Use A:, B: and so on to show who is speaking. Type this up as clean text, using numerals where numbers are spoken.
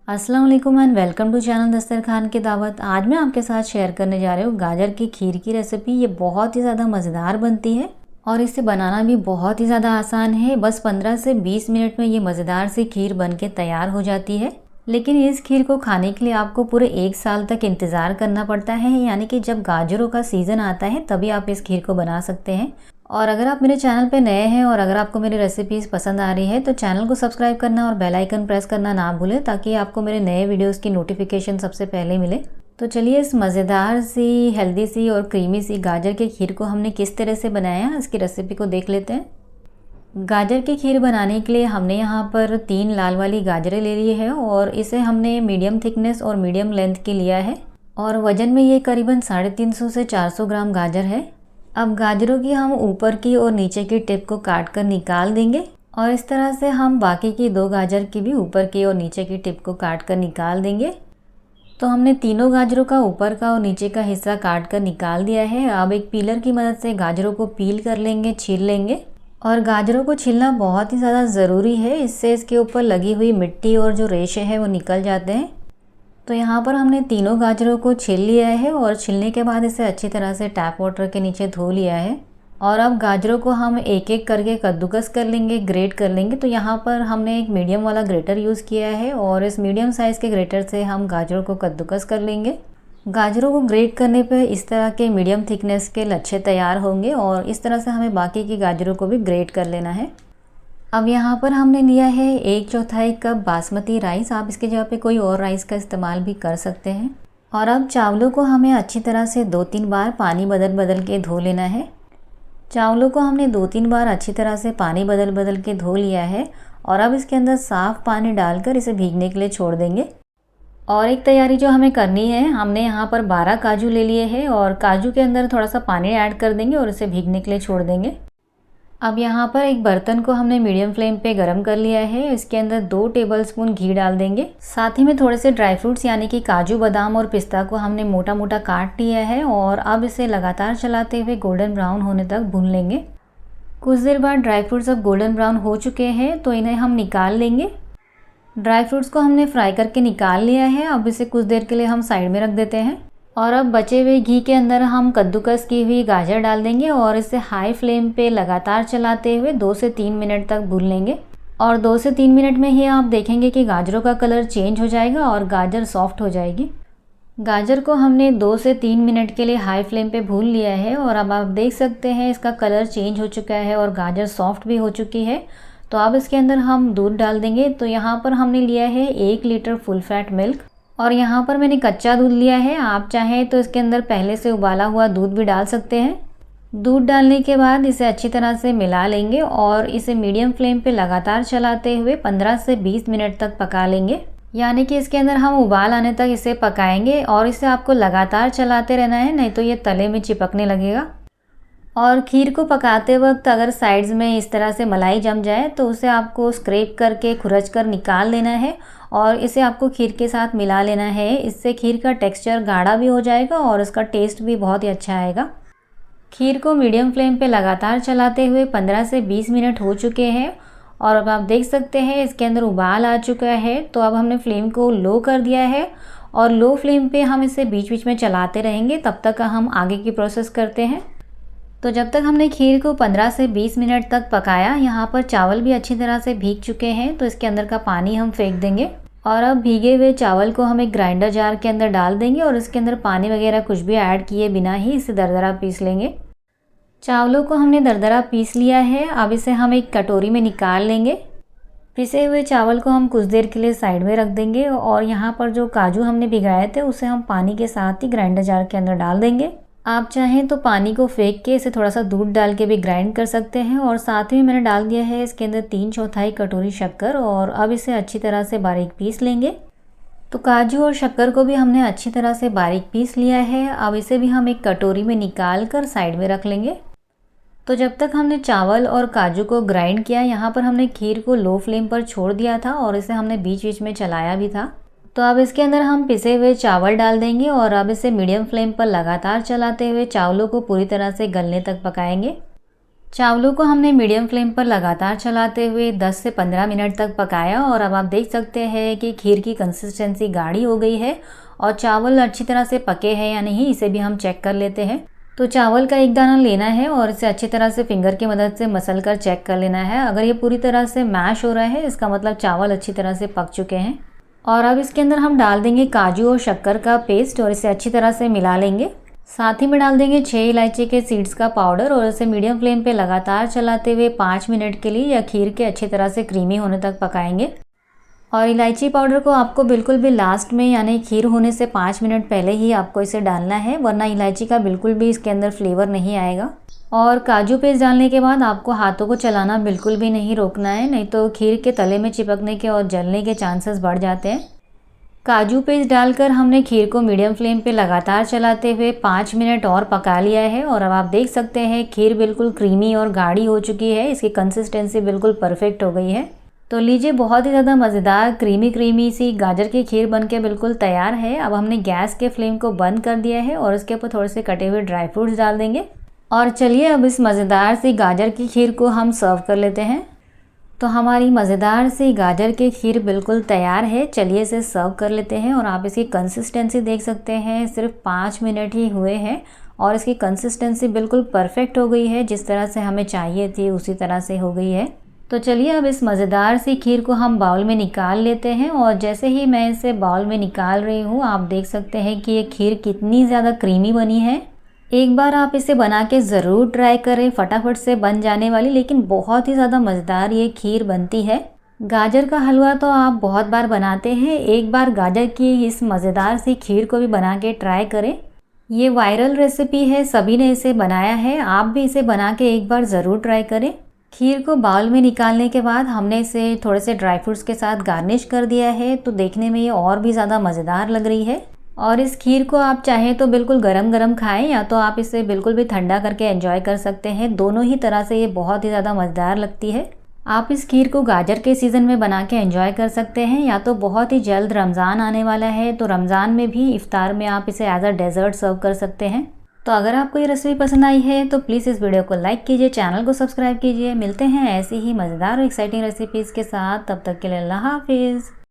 A: अस्सलाम वालेकुम and welcome to channel दस्तरखान की दावत। आज मैं आपके साथ शेयर करने जा रही हूँ गाजर की खीर की रेसिपी। ये बहुत ही ज़्यादा मज़ेदार बनती है और इसे बनाना भी बहुत ही ज़्यादा आसान है। बस 15 से 20 मिनट में ये मज़ेदार सी खीर बनके तैयार हो जाती है। लेकिन इस खीर को खाने के लिए आपको पूरे 1 साल तक इंतज़ार करना पड़ता है, यानी कि जब गाजरों का सीज़न आता है तभी आप इस खीर को बना सकते हैं। और अगर आप मेरे चैनल पे नए हैं और अगर आपको मेरी रेसिपीज़ पसंद आ रही है तो चैनल को सब्सक्राइब करना और बेल आइकन प्रेस करना ना भूलें, ताकि आपको मेरे नए वीडियोस की नोटिफिकेशन सबसे पहले मिले। तो चलिए इस मज़ेदार सी, हेल्दी सी और क्रीमी सी गाजर की खीर को हमने किस तरह से बनाया है, इसकी रेसिपी को देख लेते हैं। गाजर की खीर बनाने के लिए हमने यहाँ पर 3 लाल वाली गाजरें ले ली है और इसे हमने मीडियम थिकनेस और मीडियम लेंथ की लिया है और वज़न में ये करीबन 350 से 400 ग्राम गाजर है। अब गाजरों की हम ऊपर की और नीचे की टिप को काट कर निकाल देंगे और इस तरह से हम बाकी की 2 गाजर की भी ऊपर की और नीचे की टिप को काट कर निकाल देंगे। तो हमने तीनों गाजरों का ऊपर का और नीचे का हिस्सा काट कर निकाल दिया है। अब एक पीलर की मदद से गाजरों को पील कर लेंगे, छील लेंगे। और गाजरों को छीलना बहुत ही ज़्यादा ज़रूरी है, इससे इसके ऊपर लगी हुई मिट्टी और जो रेशे हैं वो निकल जाते हैं। तो यहाँ पर हमने तीनों गाजरों को छील लिया है और छीलने के बाद इसे अच्छी तरह से टैप वाटर के नीचे धो लिया है। और अब गाजरों को हम एक एक करके कद्दूकस कर लेंगे, ग्रेट कर लेंगे। तो यहाँ पर हमने एक मीडियम वाला ग्रेटर यूज़ किया है और इस मीडियम साइज़ के ग्रेटर से हम गाजरों को कद्दूकस कर लेंगे। गाजरों को ग्रेट करने पर इस तरह के मीडियम थिकनेस के लच्छे तैयार होंगे और इस तरह से हमें बाकी की गाजरों को भी ग्रेट कर लेना है। अब यहाँ पर हमने लिया है 1/4 कप बासमती राइस। आप इसकी जगह पे कोई और राइस का इस्तेमाल भी कर सकते हैं। और अब चावलों को हमें अच्छी तरह से 2-3 बार पानी बदल बदल के धो लेना है। चावलों को हमने 2-3 बार अच्छी तरह से पानी बदल बदल के धो लिया है और अब इसके अंदर साफ़ पानी डालकर इसे भीगने के लिए छोड़ देंगे। और एक तैयारी जो हमें करनी है, हमने यहाँ पर 12 काजू ले लिए हैं और काजू के अंदर थोड़ा सा पानी ऐड कर देंगे और इसे भीगने के लिए छोड़ देंगे। अब यहाँ पर एक बर्तन को हमने मीडियम फ्लेम पे गरम कर लिया है। इसके अंदर 2 टेबलस्पून घी डाल देंगे। साथ ही में थोड़े से ड्राई फ्रूट्स यानी कि काजू, बादाम और पिस्ता को हमने मोटा मोटा काट लिया है और अब इसे लगातार चलाते हुए गोल्डन ब्राउन होने तक भून लेंगे। कुछ देर बाद ड्राई फ्रूट्स अब गोल्डन ब्राउन हो चुके हैं तो इन्हें हम निकाल लेंगे। ड्राई फ्रूट्स को हमने फ्राई करके निकाल लिया है। अब इसे कुछ देर के लिए हम साइड में रख देते हैं और अब बचे हुए घी के अंदर हम कद्दूकस की हुई गाजर डाल देंगे और इसे हाई फ्लेम पे लगातार चलाते हुए 2 से 3 मिनट तक भून लेंगे। और 2 से 3 मिनट में ही आप देखेंगे कि गाजरों का कलर चेंज हो जाएगा और गाजर सॉफ्ट हो जाएगी। गाजर को हमने 2 से 3 मिनट के लिए हाई फ्लेम पे भून लिया है और अब आप देख सकते हैं इसका कलर चेंज हो चुका है और गाजर सॉफ्ट भी हो चुकी है। तो अब इसके अंदर हम दूध डाल देंगे। तो यहाँ पर हमने लिया है 1 लीटर फुल फैट मिल्क और यहाँ पर मैंने कच्चा दूध लिया है। आप चाहें तो इसके अंदर पहले से उबाला हुआ दूध भी डाल सकते हैं। दूध डालने के बाद इसे अच्छी तरह से मिला लेंगे और इसे मीडियम फ्लेम पे लगातार चलाते हुए 15 से 20 मिनट तक पका लेंगे, यानी कि इसके अंदर हम उबाल आने तक इसे पकाएंगे और इसे आपको लगातार चलाते रहना है, नहीं तो ये तले में चिपकने लगेगा। और खीर को पकाते वक्त अगर साइड्स में इस तरह से मलाई जम जाए तो उसे आपको स्क्रैप करके खुरच कर निकाल लेना है और इसे आपको खीर के साथ मिला लेना है। इससे खीर का टेक्सचर गाढ़ा भी हो जाएगा और इसका टेस्ट भी बहुत ही अच्छा आएगा। खीर को मीडियम फ्लेम पे लगातार चलाते हुए 15 से 20 मिनट हो चुके हैं और अब आप देख सकते हैं इसके अंदर उबाल आ चुका है। तो अब हमने फ्लेम को लो कर दिया है और लो फ्लेम पे हम इसे बीच बीच में चलाते रहेंगे। तब तक हम आगे की प्रोसेस करते हैं। तो जब तक हमने खीर को 15 से 20 मिनट तक पकाया, यहाँ पर चावल भी अच्छी तरह से भीग चुके हैं। तो इसके अंदर का पानी हम फेंक देंगे और अब भीगे हुए चावल को हम एक ग्राइंडर जार के अंदर डाल देंगे और इसके अंदर पानी वगैरह कुछ भी ऐड किए बिना ही इसे दरदरा पीस लेंगे। चावलों को हमने दरदरा पीस लिया है। अब इसे हम एक कटोरी में निकाल लेंगे। पिसे हुए चावल को हम कुछ देर के लिए साइड में रख देंगे और यहाँ पर जो काजू हमने भिगाए थे उसे हम पानी के साथ ही ग्राइंडर जार के अंदर डाल देंगे। आप चाहें तो पानी को फेंक के इसे थोड़ा सा दूध डाल के भी ग्राइंड कर सकते हैं। और साथ ही मैंने डाल दिया है इसके अंदर 3/4 कटोरी शक्कर और अब इसे अच्छी तरह से बारीक पीस लेंगे। तो काजू और शक्कर को भी हमने अच्छी तरह से बारीक पीस लिया है। अब इसे भी हम एक कटोरी में निकाल कर साइड में रख लेंगे। तो जब तक हमने चावल और काजू को ग्राइंड किया, यहाँ पर हमने खीर को लो फ्लेम पर छोड़ दिया था और इसे हमने बीच बीच में चलाया भी था। तो अब इसके अंदर हम पिसे हुए चावल डाल देंगे और अब इसे मीडियम फ्लेम पर लगातार चलाते हुए चावलों को पूरी तरह से गलने तक पकाएंगे। चावलों को हमने मीडियम फ्लेम पर लगातार चलाते हुए 10 से 15 मिनट तक पकाया और अब आप देख सकते हैं कि खीर की कंसिस्टेंसी गाढ़ी हो गई है और चावल अच्छी तरह से पके हैं या नहीं, इसे भी हम चेक कर लेते हैं। तो चावल का एक दाना लेना है और इसे अच्छी तरह से फिंगर की मदद से मसल कर चेक कर लेना है। अगर ये पूरी तरह से मैश हो रहा है इसका मतलब चावल अच्छी तरह से पक चुके हैं। और अब इसके अंदर हम डाल देंगे काजू और शक्कर का पेस्ट और इसे अच्छी तरह से मिला लेंगे। साथ ही में डाल देंगे 6 इलायची के सीड्स का पाउडर और इसे मीडियम फ्लेम पे लगातार चलाते हुए 5 मिनट के लिए या खीर के अच्छी तरह से क्रीमी होने तक पकाएंगे। और इलायची पाउडर को आपको बिल्कुल भी लास्ट में यानी खीर होने से 5 मिनट पहले ही आपको इसे डालना है, वरना इलायची का बिल्कुल भी इसके अंदर फ्लेवर नहीं आएगा। और काजू पेस्ट डालने के बाद आपको हाथों को चलाना बिल्कुल भी नहीं रोकना है, नहीं तो खीर के तले में चिपकने के और जलने के चांसेस बढ़ जाते हैं। काजू पेस्ट डालकर हमने खीर को मीडियम फ्लेम पे लगातार चलाते हुए 5 मिनट और पका लिया है और अब आप देख सकते हैं खीर बिल्कुल क्रीमी और गाढ़ी हो चुकी है। इसकी कंसिस्टेंसी बिल्कुल परफेक्ट हो गई है। तो लीजिए, बहुत ही ज़्यादा मज़ेदार क्रीमी सी गाजर की खीर बनके बिल्कुल तैयार है। अब हमने गैस के फ्लेम को बंद कर दिया है और इसके ऊपर थोड़े से कटे हुए ड्राई फ्रूट्स डाल देंगे। और चलिए अब इस मज़ेदार सी गाजर की खीर को हम सर्व कर लेते हैं। तो हमारी मज़ेदार सी गाजर की खीर बिल्कुल तैयार है। चलिए इसे सर्व कर लेते हैं। और आप इसकी कंसिस्टेंसी देख सकते हैं, सिर्फ 5 मिनट ही हुए हैं और इसकी कंसिस्टेंसी बिल्कुल परफेक्ट हो गई है। जिस तरह से हमें चाहिए थी उसी तरह से हो गई है। तो चलिए अब इस मज़ेदार सी खीर को हम बाउल में निकाल लेते हैं। और जैसे ही मैं इसे बाउल में निकाल रही हूँ, आप देख सकते हैं कि ये खीर कितनी ज़्यादा क्रीमी बनी है। एक बार आप इसे बना के ज़रूर ट्राई करें, फटाफट से बन जाने वाली लेकिन बहुत ही ज़्यादा मज़ेदार ये खीर बनती है। गाजर का हलवा तो आप बहुत बार बनाते हैं, एक बार गाजर की इस मज़ेदार सी खीर को भी बना के ट्राई करें। ये वायरल रेसिपी है, सभी ने इसे बनाया है, आप भी इसे बना के एक बार ज़रूर ट्राई करें। खीर को बाउल में निकालने के बाद हमने इसे थोड़े से ड्राई फ्रूट्स के साथ गार्निश कर दिया है, तो देखने में ये और भी ज़्यादा मज़ेदार लग रही है। और इस खीर को आप चाहें तो बिल्कुल गरम गरम खाएं या तो आप इसे बिल्कुल भी ठंडा करके एंजॉय कर सकते हैं। दोनों ही तरह से ये बहुत ही ज़्यादा मज़ेदार लगती है। आप इस खीर को गाजर के सीज़न में बना के एंजॉय कर सकते हैं, या तो बहुत ही जल्द रमज़ान आने वाला है तो रमज़ान में भी इफ्तार में आप इसे एज अ डेज़र्ट सर्व कर सकते हैं। तो अगर आपको ये रेसिपी पसंद आई है तो प्लीज़ इस वीडियो को लाइक कीजिए, चैनल को सब्सक्राइब कीजिए। मिलते हैं ऐसी ही मज़ेदार और एक्साइटिंग रेसिपीज़ के साथ, तब तक के लिए अल्लाह हाफिज़।